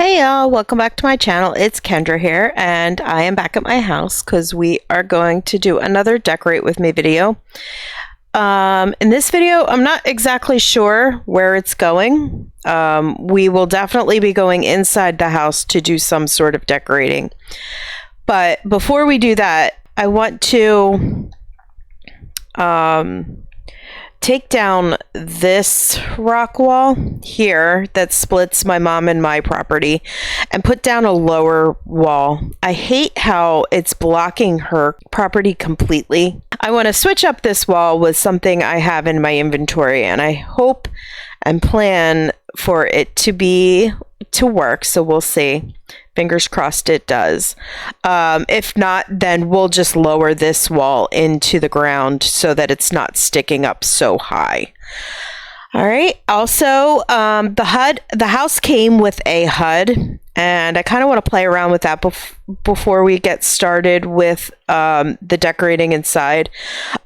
Hey y'all, welcome back to my channel. It's Kendra here, and I am back at my house because we are going to do another decorate with me video. In this video, I'm not exactly sure where it's going. We will definitely be going inside the house to do some sort of decorating. But before we do that, I want to take down this rock wall here that splits my mom and my property and put down a lower wall. I hate how it's blocking her property completely. I want to switch up this wall with something I have in my inventory, and I hope and plan for it to work, so we'll see. Fingers crossed it does. If not, then we'll just lower this wall into the ground so that it's not sticking up so high. All right. Also, the house came with a HUD, and I kind of want to play around with that before we get started with the decorating inside.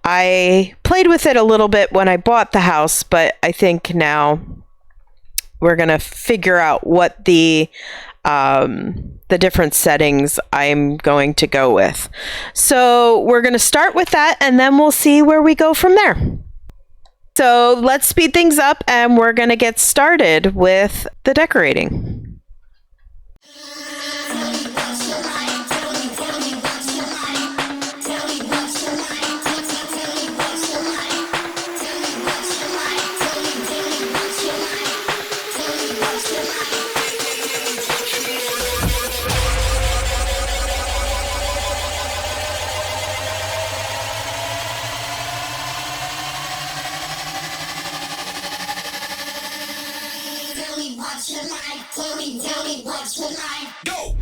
I played with it a little bit when I bought the house, but I think now we're going to figure out what the different settings I'm going to go with. So we're going to start with that, and then we'll see where we go from there. So let's speed things up, and we're going to get started with the decorating. Tell me what you like. Go!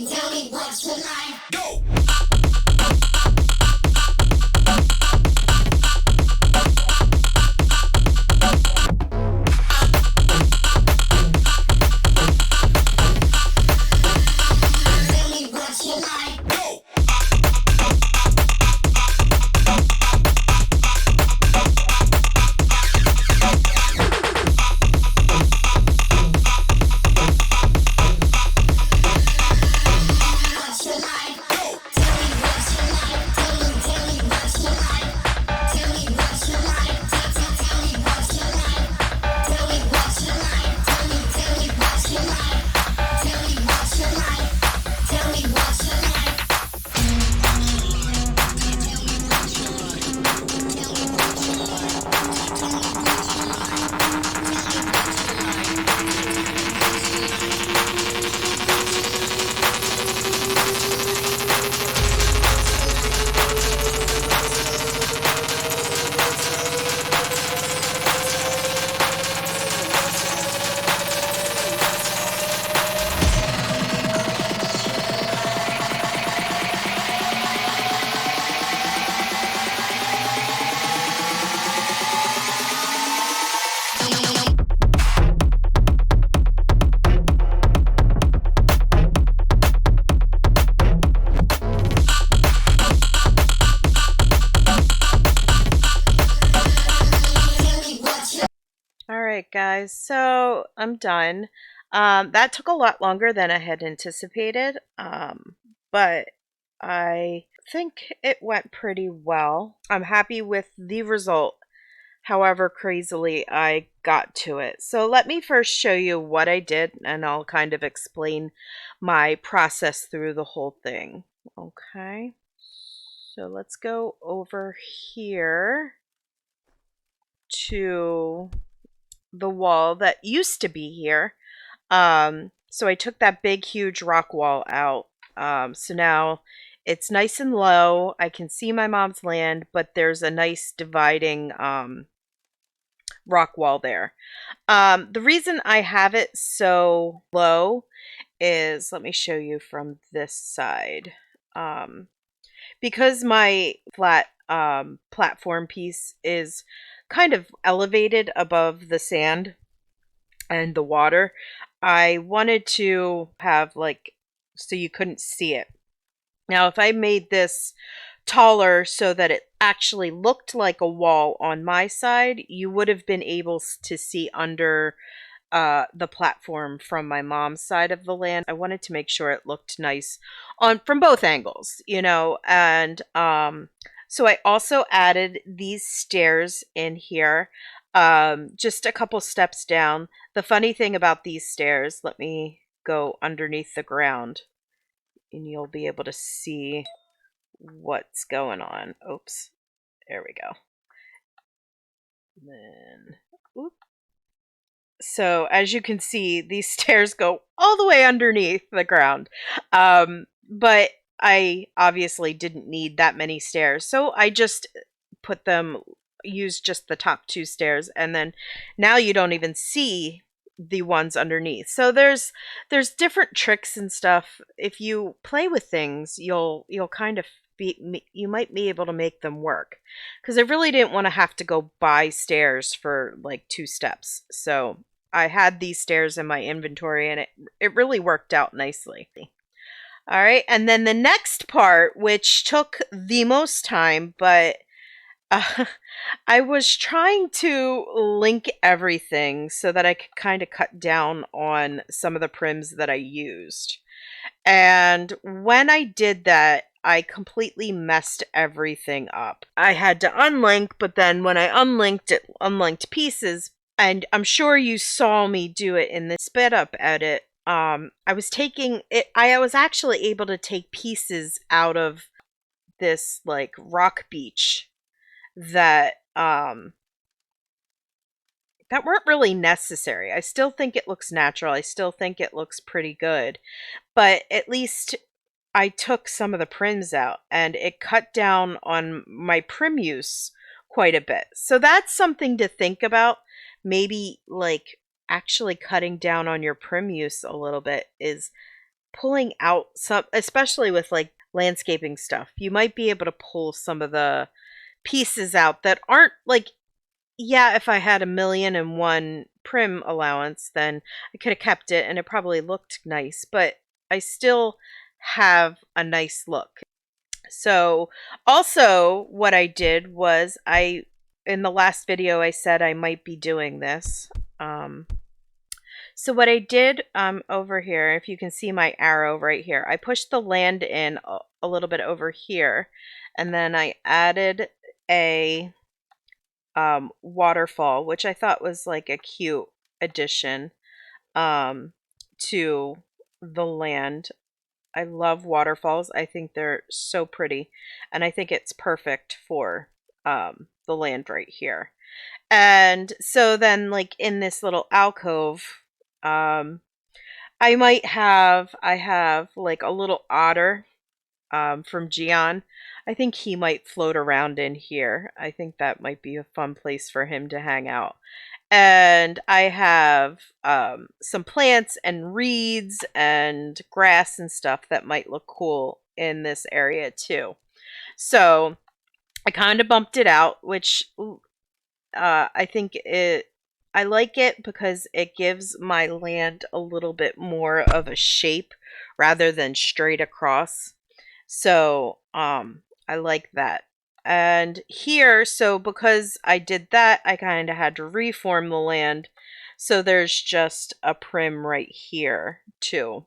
Tell me what you like. Go! Go! right, guys, so I'm done. That took a lot longer than I had anticipated, but I think it went pretty well. I'm happy with the result, however crazily I got to it. So let me first show you what I did, and I'll kind of explain my process through the whole thing. Okay, so let's go over here to the wall that used to be here. So I took that big, huge rock wall out. So now it's nice and low. I can see my mom's land, but there's a nice dividing rock wall there. The reason I have it so low is, let me show you from this side. Because my flat platform piece is kind of elevated above the sand and the water, I wanted to have like, so you couldn't see it. Now, if I made this taller so that it actually looked like a wall on my side, you would have been able to see under the platform from my mom's side of the land. I wanted to make sure it looked nice on from both angles, you know, and so I also added these stairs in here, just a couple steps down. The funny thing about these stairs, let me go underneath the ground and you'll be able to see what's going on. Oops, there we go. And then, oop. So as you can see, these stairs go all the way underneath the ground. But I obviously didn't need that many stairs, so I just used just the top two stairs, and then now you don't even see the ones underneath. So there's different tricks and stuff. If you play with things, you'll kind of you might be able to make them work, because I really didn't want to have to go buy stairs for like 2 steps. So I had these stairs in my inventory, and it really worked out nicely. All right, and then the next part, which took the most time, but uh, I was trying to link everything so that I could kind of cut down on some of the prims that I used. And when I did that, I completely messed everything up. I had to unlink, but then when I unlinked it, unlinked pieces, and I'm sure you saw me do it in the sped up edit. I was taking it, I was actually able to take pieces out of this like rock beach that that weren't really necessary. I still think it looks natural. I still think it looks pretty good. But at least I took some of the prims out, and it cut down on my prim use quite a bit. So that's something to think about. Maybe like actually cutting down on your prim use a little bit is pulling out some, especially with like landscaping stuff. You might be able to pull some of the pieces out that aren't like, yeah, if I had 1,000,001 prim allowance, then I could have kept it and it probably looked nice, but I still have a nice look. So also what I did was in the last video, I said I might be doing this. So what I did over here, if you can see my arrow right here, I pushed the land in a little bit over here, and then I added a waterfall, which I thought was like a cute addition to the land. I love waterfalls. I think they're so pretty, and I think it's perfect for the land right here. And so then like in this little alcove, I have like a little otter from Gian. I think he might float around in here. I think that might be a fun place for him to hang out. And I have some plants and reeds and grass and stuff that might look cool in this area too. So I kind of bumped it out, which I think I like it because it gives my land a little bit more of a shape rather than straight across. So I like that. And here, so because I did that, I kind of had to reform the land. So there's just a prim right here to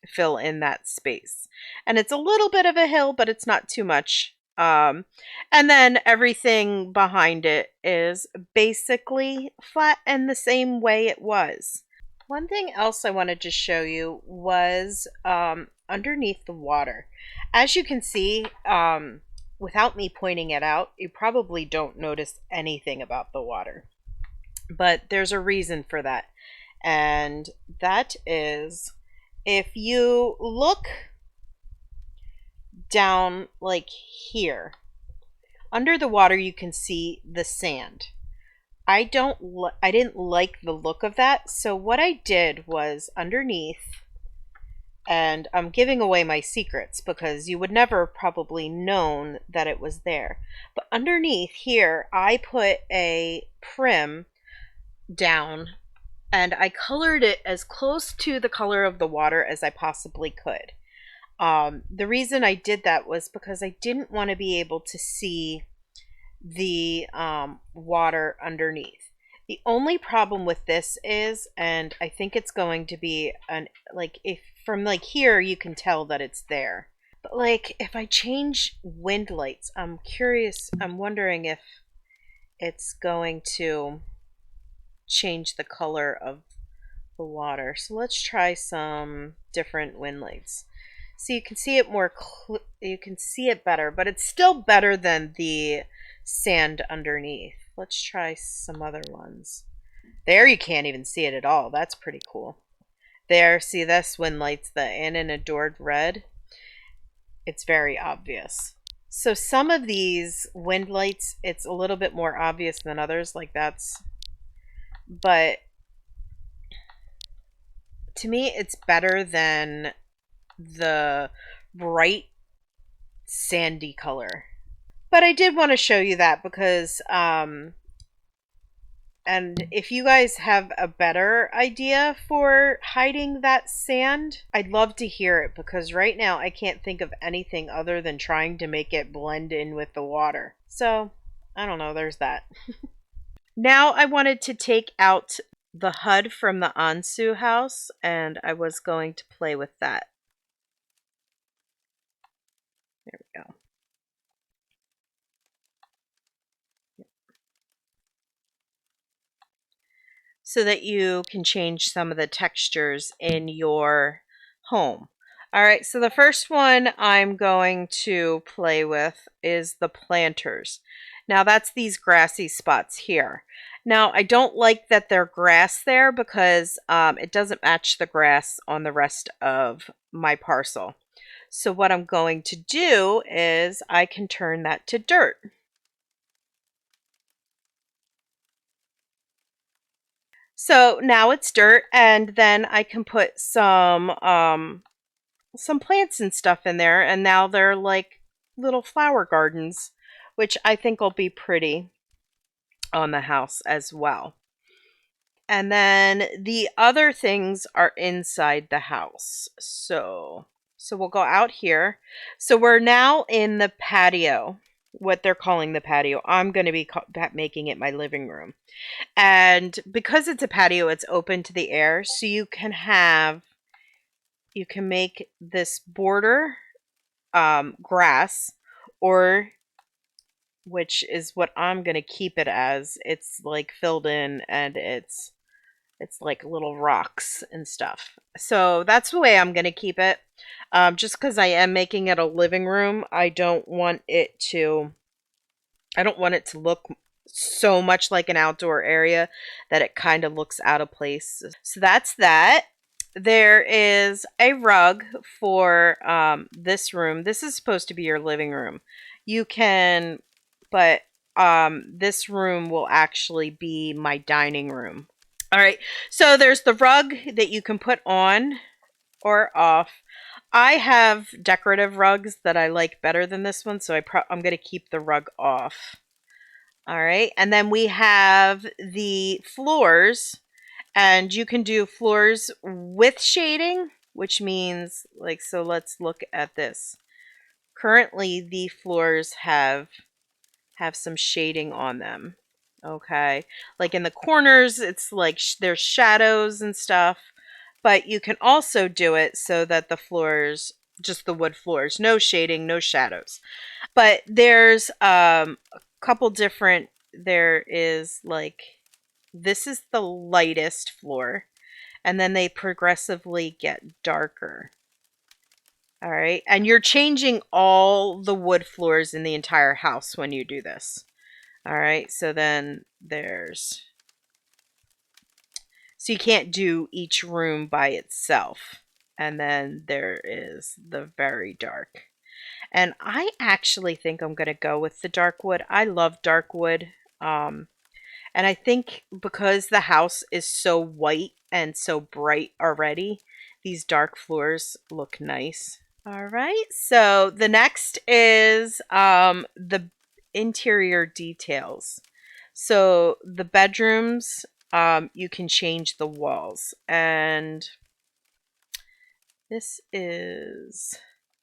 fill in that space. And it's a little bit of a hill, but it's not too much. And then everything behind it is basically flat and the same way it was. One thing else I wanted to show you was underneath the water. As you can see, without me pointing it out, you probably don't notice anything about the water. But there's a reason for that. And that is if you look down like here, under the water you can see the sand. I didn't like the look of that. So what I did was underneath, and I'm giving away my secrets because you would never probably known that it was there. But underneath here, I put a prim down and I colored it as close to the color of the water as I possibly could. The reason I did that was because I didn't want to be able to see the water underneath. The only problem with this is, and I think it's going to be like if from like here you can tell that it's there. But like if I change wind lights, I'm curious, I'm wondering if it's going to change the color of the water. So let's try some different wind lights. So you can see it more, you can see it better, but it's still better than the sand underneath. Let's try some other ones. There you can't even see it at all. That's pretty cool. There, see this wind lights, the In and Adored red. It's very obvious. So some of these wind lights, it's a little bit more obvious than others, like that's, but to me it's better than the bright sandy color. But I did want to show you that because and if you guys have a better idea for hiding that sand, I'd love to hear it because right now I can't think of anything other than trying to make it blend in with the water. So I don't know, there's that. Now I wanted to take out the HUD from the Onsu house and I was going to play with that. There we go. So that you can change some of the textures in your home. All right, so the first one I'm going to play with is the planters. Now that's these grassy spots here. Now I don't like that they're grass there because it doesn't match the grass on the rest of my parcel. So what I'm going to do is I can turn that to dirt. So now it's dirt, and then I can put some plants and stuff in there, and now they're like little flower gardens, which I think will be pretty on the house as well. And then the other things are inside the house. So we'll go out here. So we're now in the patio, what they're calling the patio. I'm going to be making it my living room. And because it's a patio, it's open to the air. So you can make this border grass, or which is what I'm going to keep it as. It's like filled in and it's like little rocks and stuff. So that's the way I'm going to keep it. Just because I am making it a living room, I don't want it to look so much like an outdoor area that it kind of looks out of place. So that's that. There is a rug for this room. This is supposed to be your living room. You can, but this room will actually be my dining room. All right, so there's the rug that you can put on or off. I have decorative rugs that I like better than this one, so I'm going to keep the rug off. All right, and then we have the floors, and you can do floors with shading, which means like, so let's look at this. Currently, the floors have have some shading on them. Okay. Like in the corners, it's like there's shadows and stuff. But you can also do it so that the floors, just the wood floors, no shading, no shadows. But there's a couple different, there is like, this is the lightest floor, and then they progressively get darker. All right. And you're changing all the wood floors in the entire house when you do this. All right. So then there's, so you can't do each room by itself. And then there is the very dark. And I actually think I'm going to go with the dark wood. I love dark wood. And I think because the house is so white and so bright already, these dark floors look nice. All right. So the next is the interior details. So the bedrooms, you can change the walls. And this is,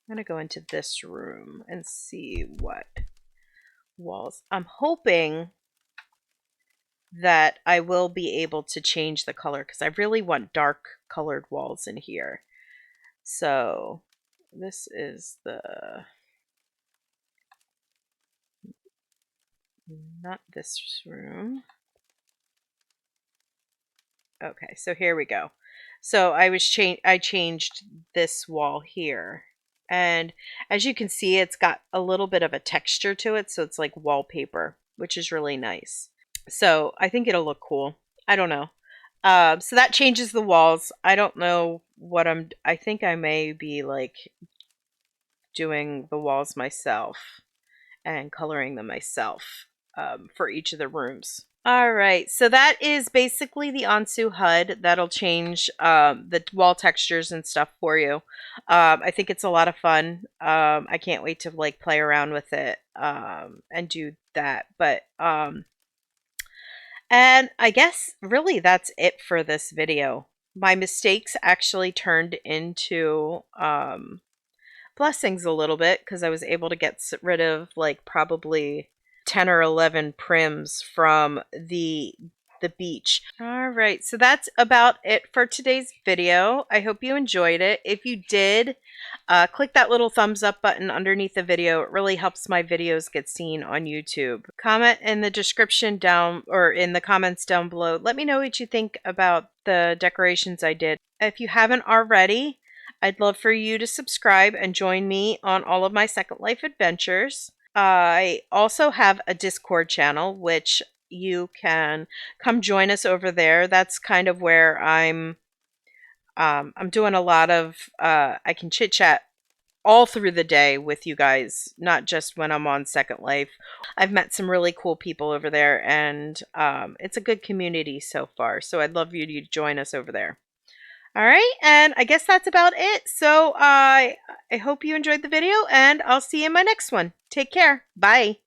I'm going to go into this room and see what walls. I'm hoping that I will be able to change the color because I really want dark colored walls in here. So this is the, not this room. Okay, so here we go. So I changed this wall here. And as you can see, it's got a little bit of a texture to it, so it's like wallpaper, which is really nice. So I think it'll look cool. I don't know. So that changes the walls. I don't know what I think I may be like doing the walls myself and coloring them myself for each of the rooms. All right, so that is basically the Onsu HUD. That'll change the wall textures and stuff for you. I think it's a lot of fun. I can't wait to like play around with it and do that. But and I guess really that's it for this video. My mistakes actually turned into blessings a little bit because I was able to get rid of like probably 10 or 11 prims from the beach. All right, so that's about it for today's video. I hope you enjoyed it. If you did, click that little thumbs up button underneath the video. It really helps my videos get seen on YouTube. Comment in the description down or in the comments down below. Let me know what you think about the decorations I did. If you haven't already, I'd love for you to subscribe and join me on all of my Second Life adventures. I also have a Discord channel, which you can come join us over there. That's kind of where I'm doing a lot of, I can chit chat all through the day with you guys, not just when I'm on Second Life. I've met some really cool people over there, and it's a good community so far. So I'd love you to join us over there. All right, and I guess that's about it. So I hope you enjoyed the video, and I'll see you in my next one. Take care. Bye.